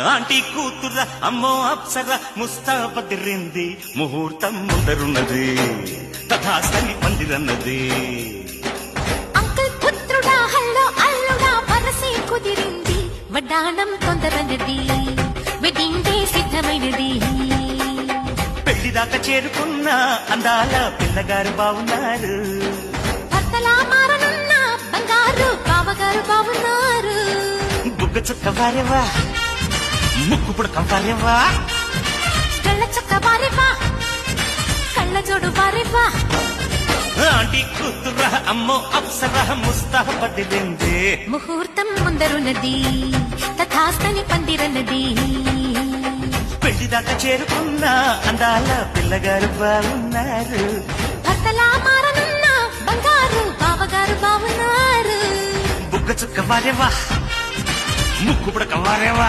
Aunty కూతుర అమ్మో అప్సర ముస్తాబదిరింది ముహూర్తం ముందరున్నది తథాస్తని పందిరన్నది. Uncle పుత్రుడా hello అల్లుడా వరసే కుదిరింది వడ్డాణం తొందరన్నది వెడ్డింగ్ డే సిద్ధమైనది. పెళ్లిదాకా చేరుకున్న అందాల పిల్లగారు బావున్నారు. భర్తలా మారనున్న బంగారు బావగారు బావున్నారు. బుగ్గ చుక్క వారేవా ముక్కు పుడక వారేవా కళ్ళ చక్క వారేవా కళ్ళ జోడు వారేవా. ఆంటీ కూతుర అమ్మో అప్సర ముస్తాబదిరింది ముహూర్తం ముందరున్నది తథాస్తని పందిరన్నది. పెళ్లిదాకా చేరుకున్న అందాల పిల్లగారు బావున్నారు. భర్తలా మారనున్న బంగారు బావగారు బావున్నారు. బుగ్గ చుక్క వారేవా ముక్కు పుడక వారేవా